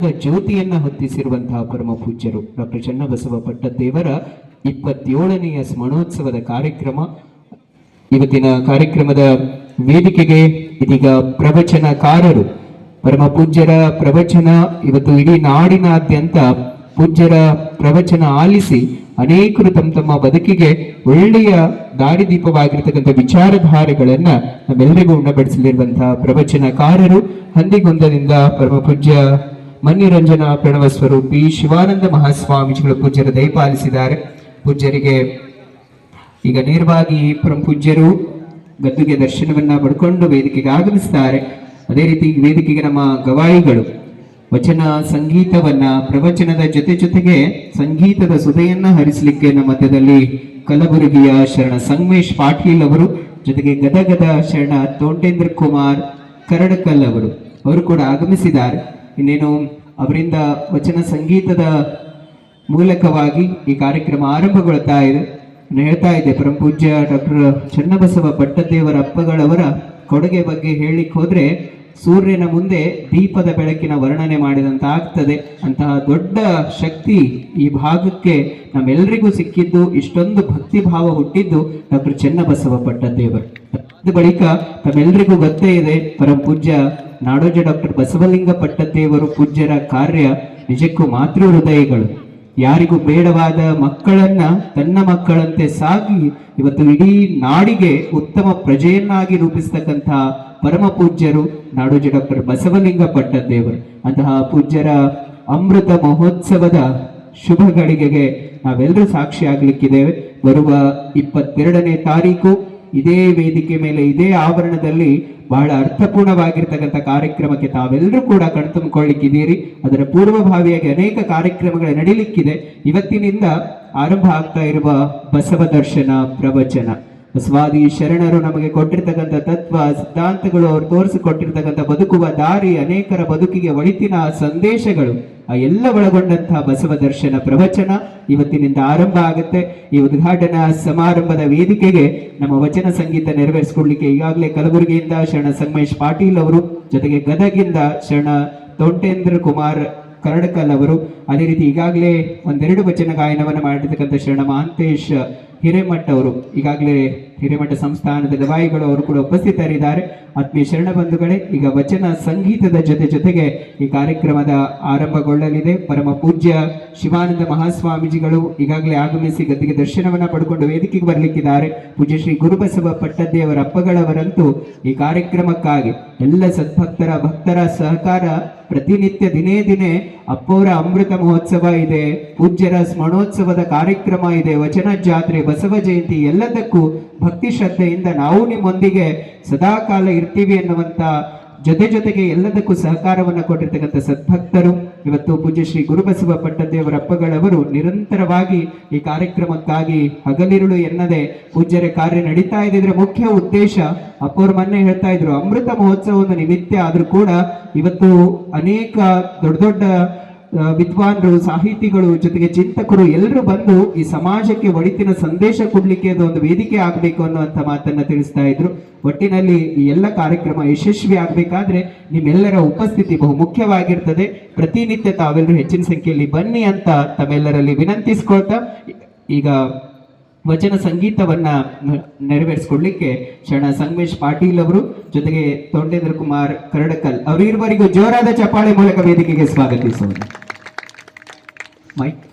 ಜ್ಯೋತಿಯನ್ನ ಹೊತ್ತಿಸಿರುವಂತಹ ಪರಮ ಪೂಜ್ಯರು ಡಾಕ್ಟರ್ ಚನ್ನಬಸವ ಪಟ್ಟದೇವರ 27ನೆಯ ಸ್ಮರಣೋತ್ಸವದ ಕಾರ್ಯಕ್ರಮ. ಇವತ್ತಿನ ಕಾರ್ಯಕ್ರಮದ ವೇದಿಕೆಗೆ ಇದೀಗ ಪ್ರವಚನಕಾರರು ಪರಮ ಪೂಜ್ಯರ ಪ್ರವಚನ ಇವತ್ತು ಇಡೀ ನಾಡಿನಾದ್ಯಂತ ಪೂಜ್ಯರ ಪ್ರವಚನ ಆಲಿಸಿ ಅನೇಕರು ತಮ್ಮ ಬದುಕಿಗೆ ಒಳ್ಳೆಯ ದಾರಿದೀಪವಾಗಿರ್ತಕ್ಕಂಥ ವಿಚಾರಧಾರೆಗಳನ್ನ ನಮ್ಮೆಲ್ಲರಿಗೂ ಉಣ್ಣಬಡಿಸಲಿರುವಂತಹ ಪ್ರವಚನಕಾರರು ಹಂದಿಗೊಂದದಿಂದ ಪರಮ ಪೂಜ್ಯ ಮನ್ಯರಂಜನಾ ಪ್ರಣವ ಸ್ವರೂಪಿ ಶಿವಾನಂದ ಮಹಾಸ್ವಾಮೀಜಿಗಳು ಪೂಜ್ಯರ ದಯಪಾಲಿಸಿದ್ದಾರೆ. ಪೂಜ್ಯರಿಗೆ ಈಗ ನೇರವಾಗಿ ಪರಮ ಪೂಜ್ಯರು ಗದ್ದುಗೆ ದರ್ಶನವನ್ನ ಪಡ್ಕೊಂಡು ವೇದಿಕೆಗೆ ಆಗಮಿಸ್ತಾರೆ. ಅದೇ ರೀತಿ ವೇದಿಕೆಗೆ ನಮ್ಮ ಗವಾಯಿಗಳು ವಚನ ಸಂಗೀತವನ್ನ ಪ್ರವಚನದ ಜೊತೆಗೆ ಸಂಗೀತದ ಸುಧೆಯನ್ನ ಹರಿಸಲಿಕ್ಕೆ ನಮ್ಮ ಮಧ್ಯದಲ್ಲಿ ಕಲಬುರಗಿಯ ಶರಣ ಸಂಗಮೇಶ್ ಪಾಟೀಲ್ ಅವರು, ಜೊತೆಗೆ ಗದಗದ ಶರಣ ತೋಂಟೇಂದ್ರ ಕುಮಾರ್ ಕರಡಕಲ್ ಅವರು ಕೂಡ ಆಗಮಿಸಿದ್ದಾರೆ. ಇನ್ನೇನು ಅವರಿಂದ ವಚನ ಸಂಗೀತದ ಮೂಲಕವಾಗಿ ಈ ಕಾರ್ಯಕ್ರಮ ಆರಂಭಗೊಳ್ತಾ ಇದೆ. ಹೇಳ್ತಾ ಇದೆ ಪರಮ ಪೂಜ್ಯ ಡಾಕ್ಟರ್ ಚನ್ನಬಸವ ಪಟ್ಟದೇವರ ಅಪ್ಪಗಳವರ ಕೊಡುಗೆ ಬಗ್ಗೆ ಹೇಳಿಕ್ ಹೋದ್ರೆ ಸೂರ್ಯನ ಮುಂದೆ ದೀಪದ ಬೆಳಕಿನ ವರ್ಣನೆ ಮಾಡಿದಂತ ಆಗ್ತದೆ. ಅಂತಹ ದೊಡ್ಡ ಶಕ್ತಿ ಈ ಭಾಗಕ್ಕೆ ನಮ್ಮೆಲ್ಲರಿಗೂ ಸಿಕ್ಕಿದ್ದು, ಇಷ್ಟೊಂದು ಭಕ್ತಿ ಭಾವ ಹುಟ್ಟಿದ್ದು ಡಾಕ್ಟರ್ ಚನ್ನಬಸವ ಪಟ್ಟದೇವರು. ಅದ ಬಳಿಕ ತಮ್ಮೆಲ್ಲರಿಗೂ ಗೊತ್ತೇ ಇದೆ ಪರಮ ಪೂಜ್ಯ ನಾಡೋಜ ಡಾಕ್ಟರ್ ಬಸವಲಿಂಗ ಪಟ್ಟದೇವರು ಪೂಜ್ಯರ ಕಾರ್ಯ ನಿಜಕ್ಕೂ ಮಾತೃ ಹೃದಯಗಳು. ಯಾರಿಗೂ ಬೇಡವಾದ ಮಕ್ಕಳನ್ನ ತನ್ನ ಮಕ್ಕಳಂತೆ ಸಾಗಿ ಇವತ್ತು ಇಡೀ ನಾಡಿಗೆ ಉತ್ತಮ ಪ್ರಜೆಯನ್ನಾಗಿ ರೂಪಿಸ್ತಕ್ಕಂತಹ ಪರಮ ಪೂಜ್ಯರು ನಾಡೋಜ ಡಾಕ್ಟರ್ ಬಸವಲಿಂಗ ಪಟ್ಟದೇವರು. ಅಂತಹ ಪೂಜ್ಯರ ಅಮೃತ ಮಹೋತ್ಸವದ ಶುಭ ಗಳಿಗೆಗೆ ನಾವೆಲ್ಲರೂ ಸಾಕ್ಷಿ ಆಗ್ಲಿಕ್ಕಿದ್ದೇವೆ. ಬರುವ 22ನೇ ತಾರೀಕು ಇದೇ ವೇದಿಕೆ ಮೇಲೆ ಇದೇ ಆವರಣದಲ್ಲಿ ಬಹಳ ಅರ್ಥಪೂರ್ಣವಾಗಿರ್ತಕ್ಕಂಥ ಕಾರ್ಯಕ್ರಮಕ್ಕೆ ತಾವೆಲ್ಲರೂ ಕೂಡ ಕಣ್ತುಂಬಿಕೊಳ್ಳಿಕ್ಕಿದ್ದೀರಿ. ಅದರ ಪೂರ್ವಭಾವಿಯಾಗಿ ಅನೇಕ ಕಾರ್ಯಕ್ರಮಗಳು ನಡೀಲಿಕ್ಕಿದೆ. ಇವತ್ತಿನಿಂದ ಆರಂಭ ಆಗ್ತಾ ಇರುವ ಬಸವ ದರ್ಶನ ಪ್ರವಚನ, ಬಸವಾದಿ ಶರಣರು ನಮಗೆ ಕೊಟ್ಟಿರ್ತಕ್ಕಂಥ ತತ್ವ ಸಿದ್ಧಾಂತಗಳು, ಅವರು ತೋರಿಸಿಕೊಟ್ಟಿರ್ತಕ್ಕಂಥ ಬದುಕುವ ದಾರಿ, ಅನೇಕರ ಬದುಕಿಗೆ ಒಳಿತಿನ ಸಂದೇಶಗಳು, ಆ ಎಲ್ಲ ಒಳಗೊಂಡಂತಹ ಬಸವ ದರ್ಶನ ಪ್ರವಚನ ಇವತ್ತಿನಿಂದ ಆರಂಭ ಆಗುತ್ತೆ. ಈ ಉದ್ಘಾಟನಾ ಸಮಾರಂಭದ ವೇದಿಕೆಗೆ ನಮ್ಮ ವಚನ ಸಂಗೀತ ನೆರವೇರಿಸಿಕೊಡ್ಲಿಕ್ಕೆ ಈಗಾಗಲೇ ಕಲಬುರಗಿಯಿಂದ ಶರಣ ಸಂಗಮೇಶ್ ಪಾಟೀಲ್ ಅವರು, ಜೊತೆಗೆ ಗದಗಿಂದ ಶರಣ ತೋಂಟೇಂದ್ರ ಕುಮಾರ್ ಕರಡಕಲ್ ಅವರು, ಅದೇ ರೀತಿ ಈಗಾಗಲೇ ಒಂದೆರಡು ವಚನ ಗಾಯನವನ್ನು ಮಾಡಿರ್ತಕ್ಕಂಥ ಶರಣ ಮಹಾಂತೇಶ್ ಹಿರೇಮಠ ಅವರು, ಈಗಾಗಲೇ ಹಿರೇಮಠ ಸಂಸ್ಥಾನದ ಗವಾಯಿಗಳು ಅವರು ಕೂಡ ಉಪಸ್ಥಿತರಿದ್ದಾರೆ. ಆತ್ಮೀಯ ಶರಣ ಬಂಧುಗಳೇ, ಈಗ ವಚನ ಸಂಗೀತದ ಜೊತೆಗೆ ಈ ಕಾರ್ಯಕ್ರಮದ ಆರಂಭಗೊಳ್ಳಲಿದೆ. ಪರಮ ಪೂಜ್ಯ ಶಿವಾನಂದ ಮಹಾಸ್ವಾಮೀಜಿಗಳು ಈಗಾಗಲೇ ಆಗಮಿಸಿ ಗದ್ದಿಗೆ ದರ್ಶನವನ್ನ ಪಡ್ಕೊಂಡು ವೇದಿಕೆಗೆ ಬರ್ಲಿಕ್ಕಿದ್ದಾರೆ. ಪೂಜ್ಯ ಶ್ರೀ ಗುರುಬಸವ ಪಟ್ಟದೇವರ ಅಪ್ಪಗಳವರಂತೂ ಈ ಕಾರ್ಯಕ್ರಮಕ್ಕಾಗಿ ಎಲ್ಲ ಭಕ್ತರ ಸಹಕಾರ ಪ್ರತಿನಿತ್ಯ ದಿನೇ ಅಪ್ಪವರ ಅಮೃತ ಮಹೋತ್ಸವ ಇದೆ, ಪೂಜ್ಯರ ಸ್ಮರಣೋತ್ಸವದ ಕಾರ್ಯಕ್ರಮ ಇದೆ, ವಚನ ಜಾತ್ರೆ, ಬಸವ ಜಯಂತಿ, ಎಲ್ಲದಕ್ಕೂ ಭಕ್ತಿ ಶ್ರದ್ಧೆಯಿಂದ ನಾವು ನಿಮ್ಮೊಂದಿಗೆ ಸದಾಕಾಲ ಇರ್ತೀವಿ ಎನ್ನುವಂತ ಜೊತೆಗೆ ಎಲ್ಲದಕ್ಕೂ ಸಹಕಾರವನ್ನು ಕೊಟ್ಟಿರ್ತಕ್ಕಂಥ ಸದ್ಭಕ್ತರು ಇವತ್ತು ಪೂಜ್ಯ ಶ್ರೀ ಗುರುಬಸವ ಪಟ್ಟದೇವರ ಅಪ್ಪಗಳವರು ನಿರಂತರವಾಗಿ ಈ ಕಾರ್ಯಕ್ರಮಕ್ಕಾಗಿ ಹಗಲಿರುಳು ಎನ್ನದೆ ಪೂಜ್ಯರ ಕಾರ್ಯ ನಡೀತಾ ಇದ್ದಿದ್ರೆ ಮುಖ್ಯ ಉದ್ದೇಶ, ಅಪ್ಪವ್ರು ಮೊನ್ನೆ ಹೇಳ್ತಾ ಇದ್ರು, ಅಮೃತ ಮಹೋತ್ಸವ ಒಂದು ನಿಮಿತ್ತ ಆದ್ರೂ ಕೂಡ ಇವತ್ತು ಅನೇಕ ದೊಡ್ಡ ವಿದ್ವಾನ್ರು, ಸಾಹಿತಿಗಳು, ಜೊತೆಗೆ ಚಿಂತಕರು ಎಲ್ಲರೂ ಬಂದು ಈ ಸಮಾಜಕ್ಕೆ ಒಳಿತಿನ ಸಂದೇಶ ಕೊಡ್ಲಿಕ್ಕೆ ಅದು ಒಂದು ವೇದಿಕೆ ಆಗ್ಬೇಕು ಅನ್ನುವಂಥ ಮಾತನ್ನ ತಿಳಿಸ್ತಾ ಇದ್ರು. ಒಟ್ಟಿನಲ್ಲಿ ಈ ಎಲ್ಲ ಕಾರ್ಯಕ್ರಮ ಯಶಸ್ವಿ ಆಗ್ಬೇಕಾದ್ರೆ ನಿಮ್ಮೆಲ್ಲರ ಉಪಸ್ಥಿತಿ ಬಹು ಮುಖ್ಯವಾಗಿರ್ತದೆ. ಪ್ರತಿನಿತ್ಯ ತಾವೆಲ್ಲರೂ ಹೆಚ್ಚಿನ ಸಂಖ್ಯೆಯಲ್ಲಿ ಬನ್ನಿ ಅಂತ ತಮ್ಮೆಲ್ಲರಲ್ಲಿ ವಿನಂತಿಸ್ಕೊಳ್ತಾ ಈಗ ವಚನ ಸಂಗೀತವನ್ನ ನೆರವೇರಿಸಿಕೊಡ್ಲಿಕ್ಕೆ ಶರಣ ಸಂಗಮೇಶ್ ಪಾಟೀಲ್ ಅವರು, ಜೊತೆಗೆ ತೋಂಟೇಂದ್ರ ಕುಮಾರ್ ಕರಡಕಲ್ ಅವರಿರುವರಿಗೂ ಜೋರಾದ ಚಪ್ಪಾಳೆ ಮೂಲಕ ವೇದಿಕೆಗೆ ಸ್ವಾಗತಿಸೋಣ. ಮೈಕ್